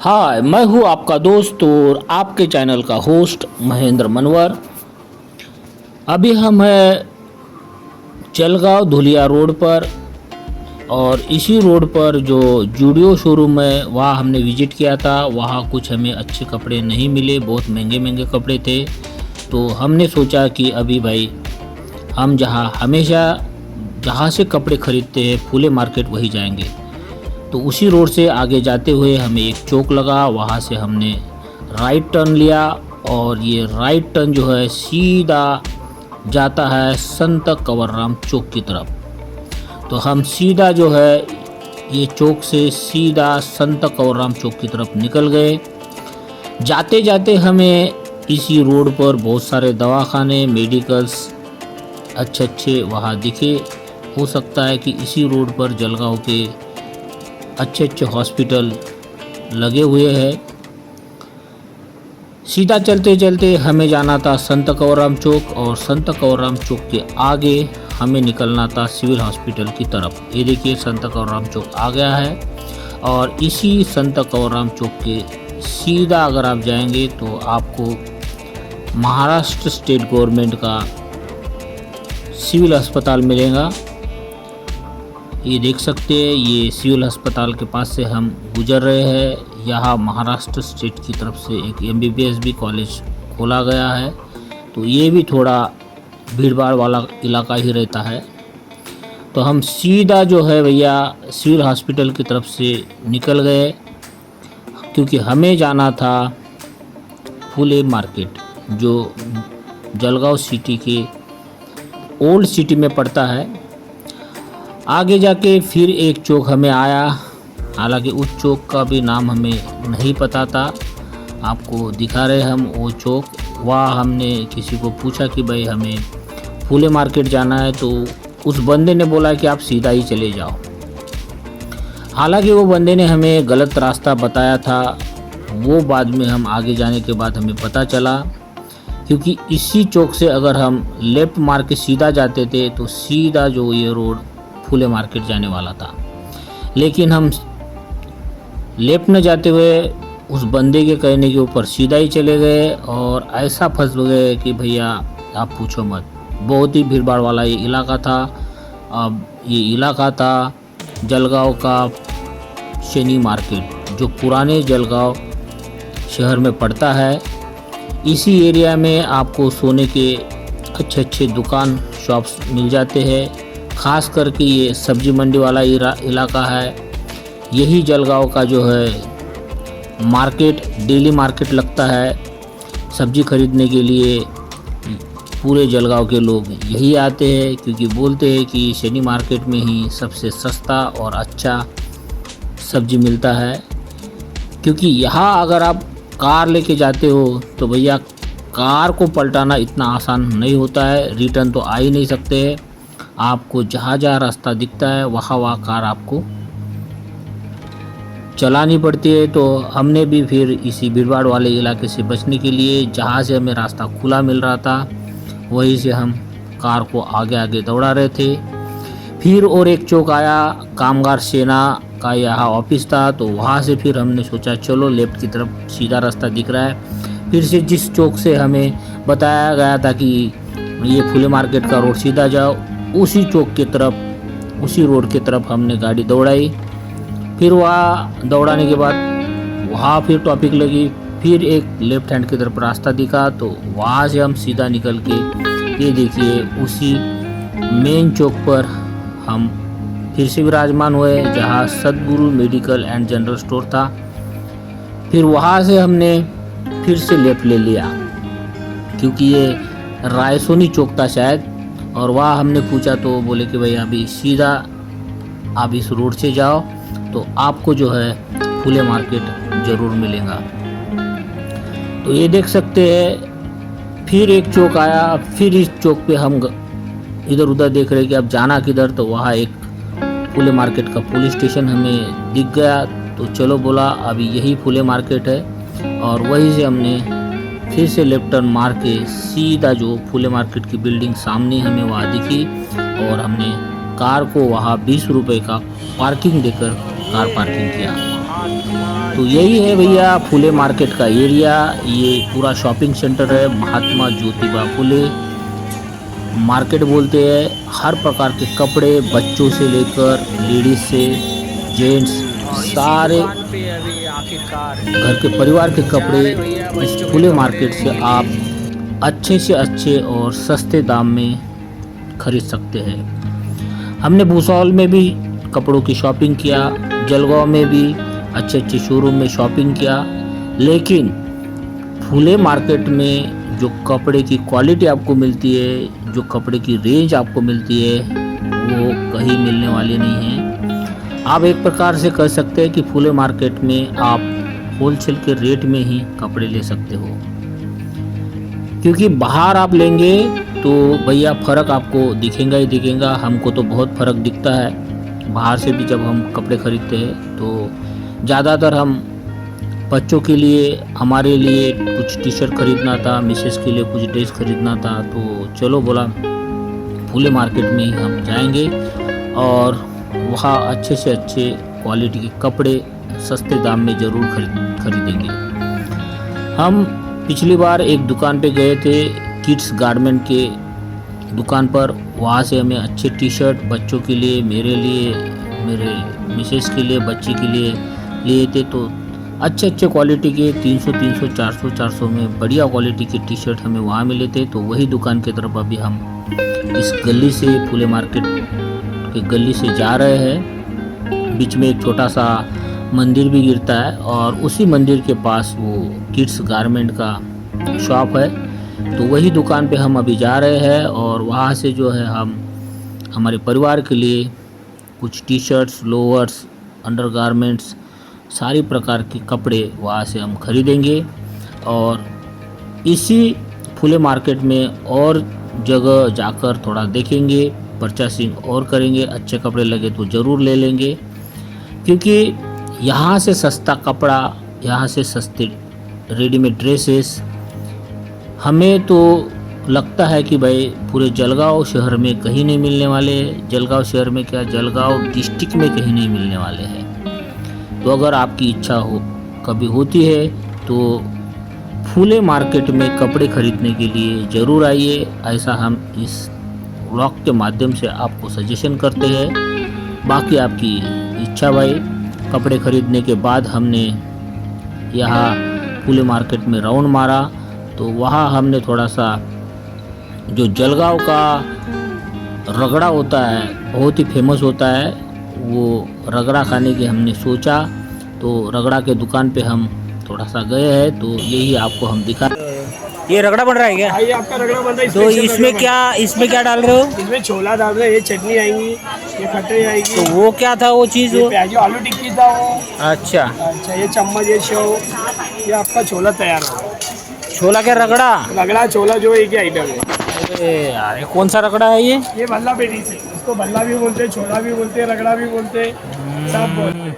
हाय, मैं हूँ आपका दोस्त और आपके चैनल का होस्ट महेंद्र मनवर। अभी हम हैं जलगांव धुलिया रोड पर और इसी रोड पर जो जूडियो शोरूम है वहाँ हमने विज़िट किया था। वहाँ कुछ हमें अच्छे कपड़े नहीं मिले, बहुत महंगे महंगे कपड़े थे। तो हमने सोचा कि अभी भाई हम जहाँ से कपड़े खरीदते हैं फूले मार्केट वही जाएंगे। तो उसी रोड से आगे जाते हुए हमें एक चौक लगा, वहाँ से हमने राइट टर्न लिया और ये राइट टर्न जो है सीधा जाता है संत कंवरराम चौक की तरफ। तो हम सीधा जो है ये चौक से सीधा संत कंवरराम चौक की तरफ निकल गए। जाते जाते हमें इसी रोड पर बहुत सारे दवाखाने, मेडिकल्स अच्छे वहाँ दिखे। हो सकता है कि इसी रोड पर जलगांव के अच्छे हॉस्पिटल लगे हुए हैं। सीधा चलते चलते हमें जाना था संत कंवरराम चौक और संत कंवरराम चौक के आगे हमें निकलना था सिविल हॉस्पिटल की तरफ। ये देखिए संत कंवरराम चौक आ गया है और इसी संत कंवरराम चौक के सीधा अगर आप जाएंगे तो आपको महाराष्ट्र स्टेट गवर्नमेंट का सिविल अस्पताल मिलेगा। ये देख सकते हैं, ये सिविल अस्पताल के पास से हम गुजर रहे हैं। यहाँ महाराष्ट्र स्टेट की तरफ से एक MBBS भी कॉलेज खोला गया है। तो ये भी थोड़ा भीड़ भाड़ वाला इलाका ही रहता है। तो हम सीधा जो है भैया सिविल हॉस्पिटल की तरफ से निकल गए, क्योंकि हमें जाना था फूले मार्केट जो जलगांव सिटी के ओल्ड सिटी में पड़ता है। आगे जाके फिर एक चौक हमें आया, हालांकि उस चौक का भी नाम हमें नहीं पता था। आपको दिखा रहे हम वो चौक। वहाँ हमने किसी को पूछा कि भाई हमें फूले मार्केट जाना है, तो उस बंदे ने बोला कि आप सीधा ही चले जाओ। हालांकि वो बंदे ने हमें गलत रास्ता बताया था, वो बाद में हम आगे जाने के बाद हमें पता चला। क्योंकि इसी चौक से अगर हम लेफ़्ट मार के सीधा जाते थे तो सीधा जो ये रोड फूले मार्केट जाने वाला था। लेकिन हम लेफ्ट न जाते हुए उस बंदे के कहने के ऊपर सीधा ही चले गए और ऐसा फंस गए कि भैया आप पूछो मत। बहुत ही भीड़ भाड़ वाला ये इलाका था। अब ये इलाका था जलगांव का शनि मार्केट, जो पुराने जलगांव शहर में पड़ता है। इसी एरिया में आपको सोने के अच्छे दुकान शॉप्स मिल जाते हैं। ख़ास करके ये सब्जी मंडी वाला इलाका है। यही जलगांव का जो है मार्केट, डेली मार्केट लगता है। सब्जी खरीदने के लिए पूरे जलगांव के लोग यही आते हैं, क्योंकि बोलते हैं कि शनि मार्केट में ही सबसे सस्ता और अच्छा सब्जी मिलता है। क्योंकि यहाँ अगर आप कार लेके जाते हो तो भैया कार को पलटाना इतना आसान नहीं होता है, रिटर्न तो आ ही नहीं सकते हैं। आपको जहाँ रास्ता दिखता है वहाँ कार आपको चलानी पड़ती है। तो हमने भी फिर इसी भीड़भाड़ वाले इलाके से बचने के लिए जहाँ से हमें रास्ता खुला मिल रहा था वहीं से हम कार को आगे दौड़ा रहे थे। फिर और एक चौक आया, कामगार सेना का यहाँ ऑफिस था। तो वहाँ से फिर हमने सोचा चलो लेफ्ट की तरफ सीधा रास्ता दिख रहा है। फिर से जिस चौक से हमें बताया गया था कि ये फूले मार्केट का रोड सीधा जाओ, उसी चौक की तरफ, उसी रोड की तरफ हमने गाड़ी दौड़ाई। फिर वहाँ दौड़ाने के बाद वहाँ फिर ट्रैफिक लगी। फिर एक लेफ्ट हैंड की तरफ रास्ता दिखा, तो वहाँ से हम सीधा निकल के ये देखिए उसी मेन चौक पर हम फिर से विराजमान हुए, जहाँ सदगुरु मेडिकल एंड जनरल स्टोर था। फिर वहाँ से हमने फिर से लेफ्ट ले लिया, क्योंकि ये रायसोनी चौक था शायद। और वहाँ हमने पूछा तो बोले कि भाई अभी सीधा आप इस रोड से जाओ तो आपको जो है फूले मार्केट ज़रूर मिलेगा। तो ये देख सकते हैं फिर एक चौक आया। फिर इस चौक पे हम इधर उधर देख रहे कि अब जाना किधर। तो वहाँ एक फूले मार्केट का पुलिस स्टेशन हमें दिख गया। तो चलो बोला अभी यही फूले मार्केट है, और वहीं से हमने फिर से लेफ्ट टर्न मार के सीधा जो फूले मार्केट की बिल्डिंग सामने हमें वहाँ दिखी, और हमने कार को वहाँ 20 रुपये का पार्किंग देकर कार पार्किंग किया। तो यही है भैया फुले मार्केट का एरिया। ये पूरा शॉपिंग सेंटर है, महात्मा ज्योतिबा फुले मार्केट बोलते हैं। हर प्रकार के कपड़े, बच्चों से लेकर लेडीज से जेंट्स, सारे घर के परिवार के कपड़े इस फुले मार्केट से आप अच्छे से अच्छे और सस्ते दाम में खरीद सकते हैं। हमने भूसावल में भी कपड़ों की शॉपिंग किया, जलगांव में भी अच्छे अच्छे शोरूम में शॉपिंग किया, लेकिन फुले मार्केट में जो कपड़े की क्वालिटी आपको मिलती है, जो कपड़े की रेंज आपको मिलती है, वो कहीं मिलने वाली नहीं है। आप एक प्रकार से कह सकते हैं कि फुले मार्केट में आप होलसेल के रेट में ही कपड़े ले सकते हो, क्योंकि बाहर आप लेंगे तो भैया फ़र्क आपको दिखेगा ही दिखेगा। हमको तो बहुत फ़र्क दिखता है बाहर से भी। जब हम कपड़े ख़रीदते हैं तो ज़्यादातर हम बच्चों के लिए, हमारे लिए कुछ टी शर्ट ख़रीदना था, मिसेस के लिए कुछ ड्रेस ख़रीदना था, तो चलो बोला फुले मार्केट में ही हम जाएंगे और वहाँ अच्छे से अच्छे क्वालिटी के कपड़े सस्ते दाम में ज़रूर खरीदेंगे। हम पिछली बार एक दुकान पे गए थे, किड्स गारमेंट के दुकान पर। वहाँ से हमें अच्छे टी शर्ट बच्चों के लिए, मेरे लिए, मेरे मिसेस के लिए, बच्चे के लिए थे। तो अच्छे अच्छे क्वालिटी के 300, 400 में बढ़िया क्वालिटी के टी शर्ट हमें वहाँ मिले थे। तो वही दुकान की तरफ अभी हम इस गली से, फुले मार्केट के गली से जा रहे हैं। बीच में एक छोटा सा मंदिर भी गिरता है और उसी मंदिर के पास वो किड्स गारमेंट का शॉप है। तो वही दुकान पे हम अभी जा रहे हैं और वहाँ से जो है हम हमारे परिवार के लिए कुछ टी शर्ट्स, लोअर्स, अंडरगारमेंट्स, सारी प्रकार के कपड़े वहाँ से हम खरीदेंगे। और इसी फुले मार्केट में और जगह जाकर थोड़ा देखेंगे, परचेसिंग और करेंगे। अच्छे कपड़े लगे तो ज़रूर ले लेंगे, क्योंकि यहाँ से सस्ता कपड़ा, यहाँ से सस्ते रेडीमेड ड्रेसेस हमें तो लगता है कि भाई पूरे जलगांव शहर में कहीं नहीं मिलने वाले। जलगांव शहर में क्या, जलगांव डिस्ट्रिक्ट में कहीं नहीं मिलने वाले हैं। तो अगर आपकी इच्छा हो, कभी होती है, तो फुले मार्केट में कपड़े खरीदने के लिए ज़रूर आइए। ऐसा हम इस व्लॉग के माध्यम से आपको सजेशन करते हैं। बाकी आपकी इच्छा भाई। कपड़े खरीदने के बाद हमने यहाँ फुले मार्केट में राउंड मारा, तो वहाँ हमने थोड़ा सा जो जलगांव का रगड़ा होता है, बहुत ही फेमस होता है, वो रगड़ा खाने की हमने सोचा। तो रगड़ा के दुकान पे हम थोड़ा सा गए हैं, तो यही आपको हम दिखा। ये रगड़ा बन रहा है क्या? ये आपका रगड़ा बन रहा है। तो इसमें क्या डाल रहे हो? इसमें छोला डाल रहे हैं, ये चटनी आएंगी, ये खटाई आएगी। तो वो क्या था वो चीज़? वो प्याजी आलू टिक्की था वो। अच्छा, ये चम्मच, ये शेव, ये आपका छोला तैयार हो। छोला क्या, रगड़ा? रगड़ा छोला जो एक ही आइटम है। अरे यार, ये कौन सा रगड़ा है ये? भल्ला पेटी से, इसको भल्ला भी बोलते हैं, छोला भी बोलते हैं, रगड़ा भी बोलते हैं, सब बोलते हैं।